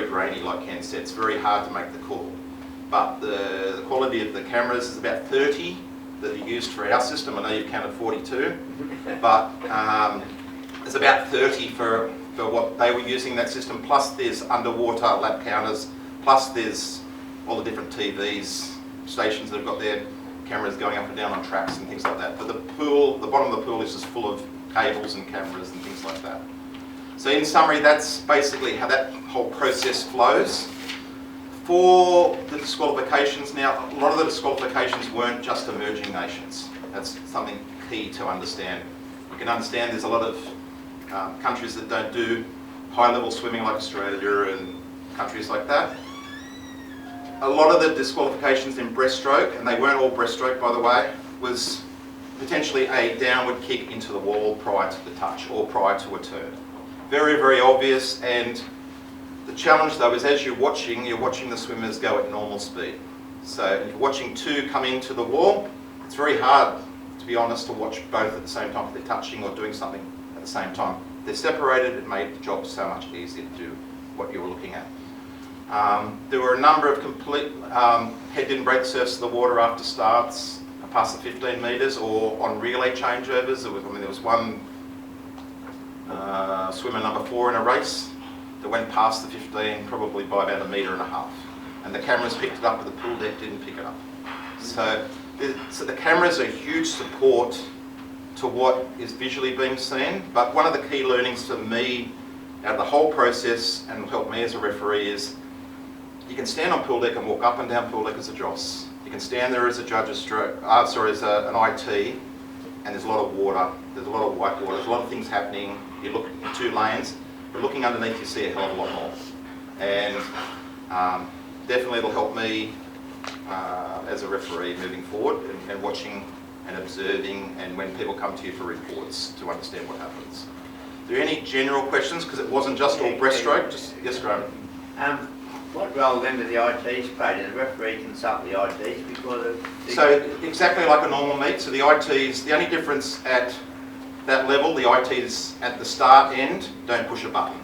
very grainy, like Ken said. It's very hard to make the call. But the quality of the cameras is about 30 that are used for our system. I know you've counted 42, but it's about 30 for what they were using that system. Plus there's underwater lap counters. Plus there's all the different TVs, stations that have got their cameras going up and down on tracks and things like that. But the pool, the bottom of the pool is just full of cables and cameras and things like that. So in summary, that's basically how that whole process flows. For the disqualifications now, a lot of the disqualifications weren't just emerging nations. That's something key to understand. You can understand there's a lot of countries that don't do high-level swimming like Australia and countries like that. A lot of the disqualifications in breaststroke, and they weren't all breaststroke by the way, was potentially a downward kick into the wall prior to the touch or prior to a turn. Very, very obvious, and the challenge though is as you're watching the swimmers go at normal speed. So if you're watching two come into the wall, it's very hard, to be honest, to watch both at the same time if they're touching or doing something at the same time. If they're separated, it made the job so much easier to do what you were looking at. There were a number of complete head didn't break the surface of the water after starts, past the 15 metres, or on relay changeovers. There was one swimmer number 4 in a race that went past the 15 probably by about 1.5 metres, and the cameras picked it up, but the pool deck didn't pick it up. So the cameras are a huge support to what is visually being seen, but one of the key learnings for me out of the whole process, and will help me as a referee, is you can stand on pool deck and walk up and down pool deck as a Joss. You can stand there as a judge as an IT, and there's a lot of water, there's a lot of white water, there's a lot of things happening. You look in 2 lanes, but looking underneath you see a hell of a lot more. And definitely it'll help me as a referee moving forward and watching and observing, and when people come to you for reports to understand what happens. Are there any general questions? Because it wasn't just all breaststroke. Yes, Graham. What role then do the ITs play? Does the referee consult the ITs before the... So exactly like a normal meet. So the ITs, the only difference at that level, the ITs at the start end don't push a button.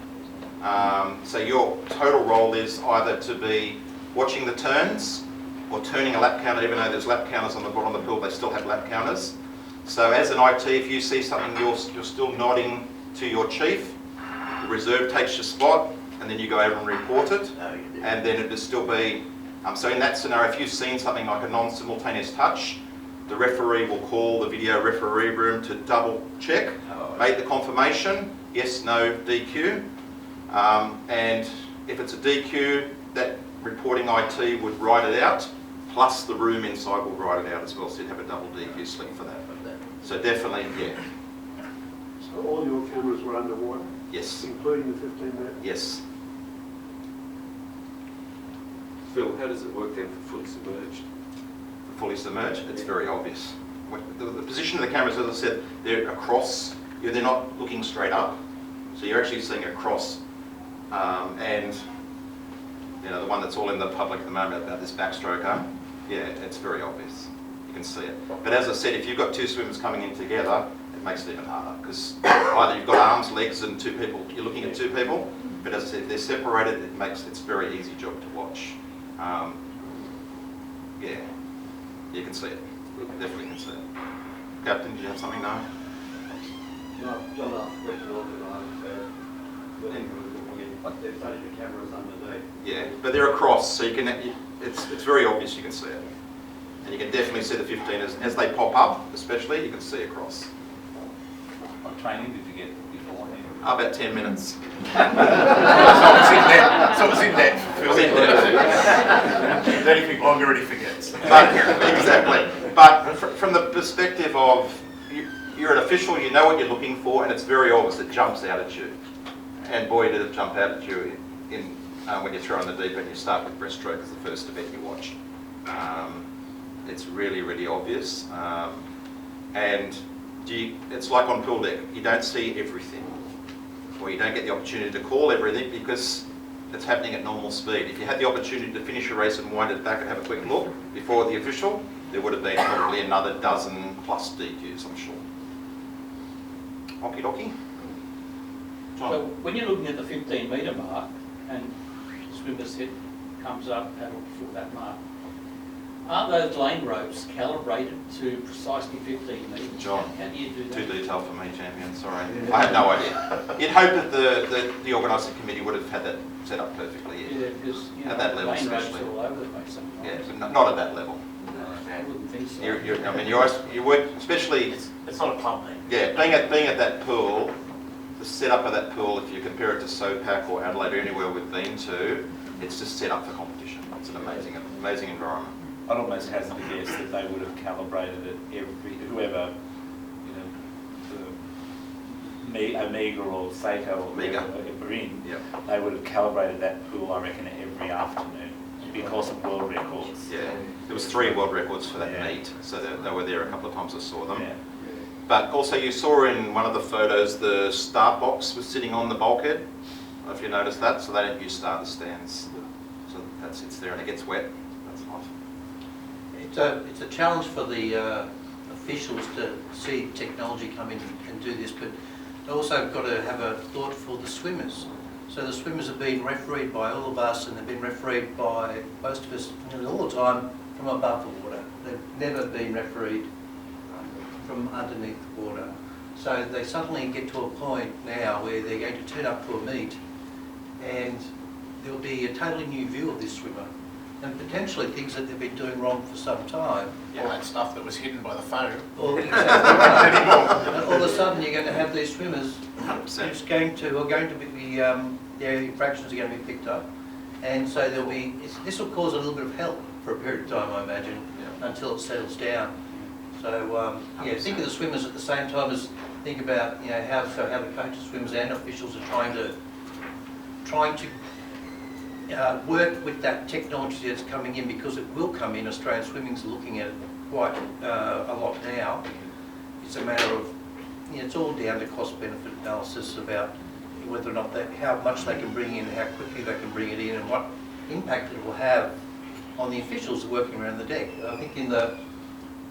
So your total role is either to be watching the turns or turning a lap counter. Even though there's lap counters on the bottom of the pool, they still have lap counters. So as an IT, if you see something, you're still nodding to your chief. The reserve takes your spot, and then you go over and report it, and then it would still be, so in that scenario, if you've seen something like a non-simultaneous touch, the referee will call the video referee room to double check, make the confirmation, yes, no, DQ, and if it's a DQ, that reporting IT would write it out, plus the room inside will write it out as well, so you'd have a double DQ slip for that. So definitely, yeah. So all your cameras were underwater? Yes. Including the 15 metres? Yes. Phil, how does it work then for fully submerged? For fully submerged, it's very obvious. The position of the cameras, as I said, they're across. They're not looking straight up, so you're actually seeing across. And you know, the one that's all in the public at the moment about this backstroke arm, yeah, it's very obvious. You can see it. But as I said, if you've got 2 swimmers coming in together, it makes it even harder, because either you've got arms, legs, and 2 people. You're looking at 2 people. But as I said, if they're separated, it's a very easy job to watch. Yeah, you can see it. You definitely can see it. Captain, did you have something now? No, John asked a question but there's only the cameras underneath. Yeah, but they're across, so you can. It's very obvious. You can see it, and you can definitely see the 15 as they pop up, especially. You can see across. What training did you get beforehand? About 10 minutes. So it was in depth. It was in depth. Anything longer and he forgets. Exactly. But from the perspective of you're an official, you know what you're looking for, and it's very obvious. It jumps out at you. And boy, did it jump out at you when you throw in the deep end. You start with breaststroke as the first event you watch. It's really, really obvious. And it's like on pool deck. You don't see everything, or you don't get the opportunity to call everything because it's happening at normal speed. If you had the opportunity to finish a race and wind it back and have a quick look before the official, there would have been probably another dozen plus DQs, I'm sure. Okie dokie. So when you're looking at the 15 metre mark and swimmer's head comes up, paddle before that mark. Aren't those lane ropes calibrated to precisely 15 metres? John, How do you do that? too detailed for me, champion, sorry. I had no idea. You'd hope that the organising committee would have had that set up perfectly, yeah. Yeah, because, you know, At that level lane ropes especially. are all over the place sometimes. Yeah, but not at that level. I wouldn't think so. I mean, you work, especially, It's not a club thing. yeah, being at that pool, the setup of that pool, if you compare it to SOPAC or Adelaide or anywhere we've been to, it's just set up for competition. It's an amazing environment. I'd almost hazard a guess that they would have calibrated it whoever, Omega or Seiko or Omega. whoever in, Yep. they would have calibrated that pool, I reckon, every afternoon because of world records. Yeah, there was 3 world records for that Yeah. meet, so they were there a couple of times. I saw them. Yeah. But also, you saw in one of the photos the start box was sitting on the bulkhead. I don't know if you noticed that, so they don't use starter stands. So that sits there and it gets wet. That's nice. It's a challenge for the officials to see technology come in and do this, but they also got to have a thought for the swimmers. So the swimmers have been refereed by all of us, and they've been refereed by most of us all the time from above the water. They've never been refereed from underneath the water. So they suddenly get to a point now where they're going to turn up to a meet, and there'll be a totally new view of this swimmer, and potentially things that they've been doing wrong for some time. All that stuff that was hidden by the phone. Or exactly right. And all of a sudden, you're going to have these swimmers 100%. who's going to be their infractions are going to be picked up, and so there'll be. This will cause a little bit of help for a period of time, I imagine, until it settles down. So yeah, think of the swimmers at the same time as think about how the coaches, swimmers, and officials are trying to work with that technology that's coming in, because it will come in. Australian swimming's looking at it quite a lot now. It's a matter of, it's all down to cost-benefit analysis about whether or not how much they can bring in, how quickly they can bring it in, and what impact it will have on the officials working around the deck. I think in the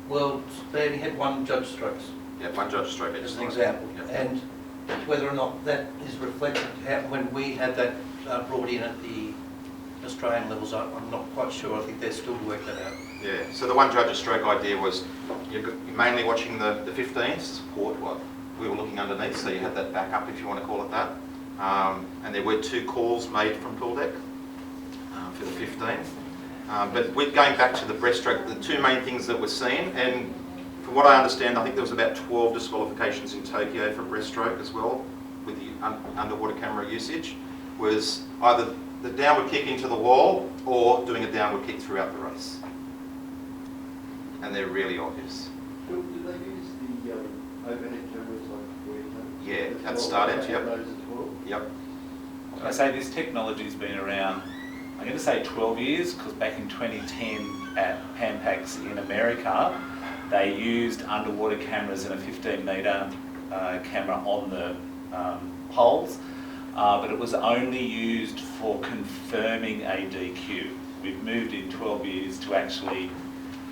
world, they only had 1 judge strokes, Yeah, 1 judge stroke each as an side. example, Yeah. and whether or not that is reflected when we had that brought in at the Australian levels, I'm not quite sure. I think they're still to work that out. Yeah, so the 1 judge stroke idea was you're mainly watching the 15s, support what we were looking underneath, so you had that backup, if you want to call it that. And there were 2 calls made from pool deck for the 15. But we're going back to the breaststroke, the 2 main things that were seen, and from what I understand, I think there was about 12 disqualifications in Tokyo for breaststroke as well, with the underwater camera usage, was either the downward kick into the wall or doing a downward kick throughout the race. And they're really obvious. Do they use the overhead cameras like we have? Yeah, at the start end, yep. Those as well? Yep. I say this technology's been around, I'm going to say 12 years, because back in 2010 at PAMPAX in America, they used underwater cameras and a 15-metre camera on the poles, but it was only used for confirming a DQ. We've moved in 12 years to actually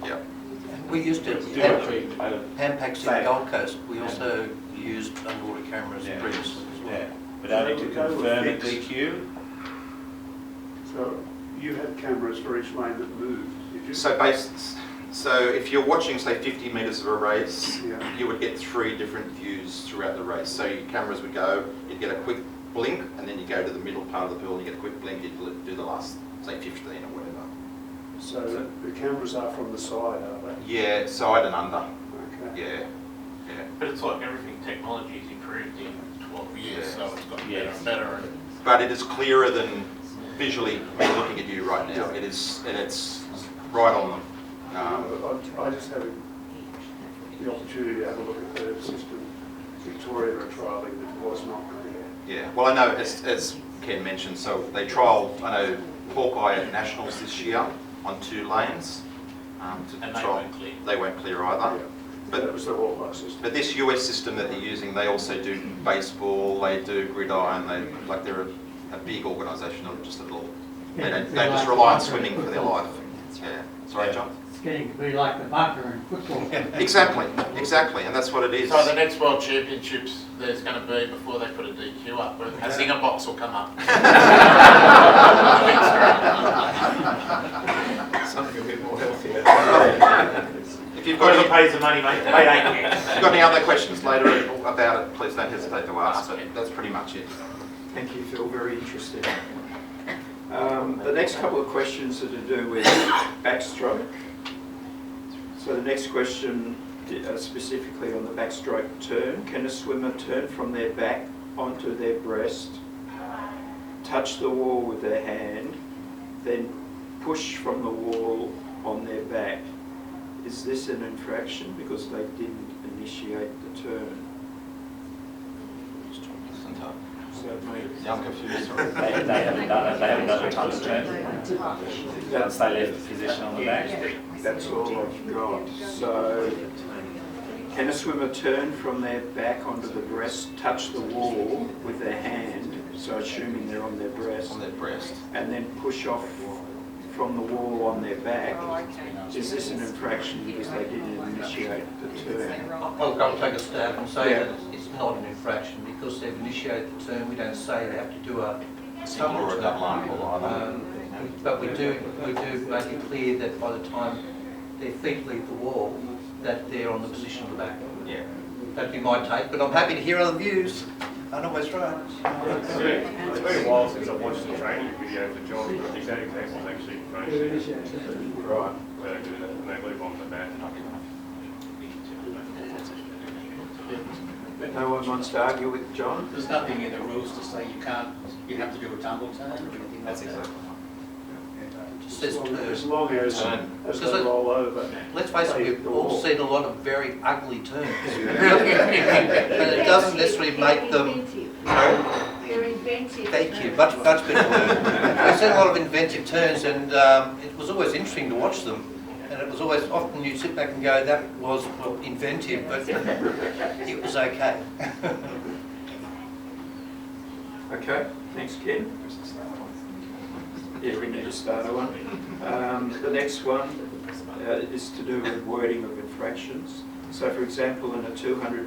Yep. We used to, do it. PAMPAX in the Gold Coast, we also used underwater cameras Yeah. previously as well. Yeah, but only to They were confirm a fixed. DQ. So you had cameras for each lane that moved, did you? So if you're watching, say, 50 metres of a race, Yeah. you would get 3 different views throughout the race. So your cameras would go, you'd get a quick blink, and then you go to the middle part of the pool and you get a quick blink, you'd do the last, say, 15 or whatever. So the cameras are from the side, are they? Yeah, side and under. Okay. Yeah. But it's like everything, technology's improved in 12 years, Yeah. so it's got better Yes. and better. But it is clearer than visually me looking at you right now. It is, and it's right on them. I just had the opportunity to have a look at the system Victoria are trialling that was not clear. Yeah, well, I know, as Ken mentioned, so they trialled, I know, Hawkeye at Nationals this year on 2 lanes. And they weren't clear. They weren't clear either. But that was the Hawkeye system. But this US system that they're using, they also do baseball, they do gridiron, they're a big organisation, not just a little. They don't just rely on swimming for their life. Yeah. Sorry, John? It's getting to be like the bunker in football. Exactly, and that's what it is. So the next World Championships, there's going to be, before they put a DQ up, a zinger box will come up. The big pays the money, mate. They ain't here. If you've got any other questions later about it, please don't hesitate to ask, but that's pretty much it. Thank you, Phil, very interesting. The next couple of questions are to do with backstroke. So the next question specifically on the backstroke turn. Can a swimmer turn from their back onto their breast, touch the wall with their hand, then push from the wall on their back? Is this an infraction because they didn't initiate the turn? Yeah, I'm confused. They haven't done it, they haven't done a time to turn. Once they left the position on the back. That's all I've got. So, can a swimmer turn from their back onto the breast, touch the wall with their hand, so assuming they're on their breast, and then push off from the wall on their back? Is this an infraction because they didn't initiate the turn? I'll take a stab and say that it's not an infraction because they've initiated the turn. We don't say they have to do a Single or a double arm. but we do make it clear that by the time their feet leave the wall, that they're on the position of the back. Yeah. That'd be my take, but I'm happy to hear other views. I'm always right. It's been a while since I've watched the training video for John, but I think that example is actually training. Right. Where they do that and they leave on the back. No one wants to argue with John? There's nothing in the rules to say you have to do a tumble turn or anything like that. Just says turn. As long as they roll over. Let's face it, we've all seen a lot of very ugly turns. And it doesn't necessarily make them... They're inventive. Thank you, much better word. We've seen a lot of inventive turns and it was always interesting to watch them. And it was always, often you'd sit back and go, that was, well, inventive, but it was okay. Okay, thanks Ken. Yeah, we need to start one. The next one is to do with wording of infractions. So for example, in a 200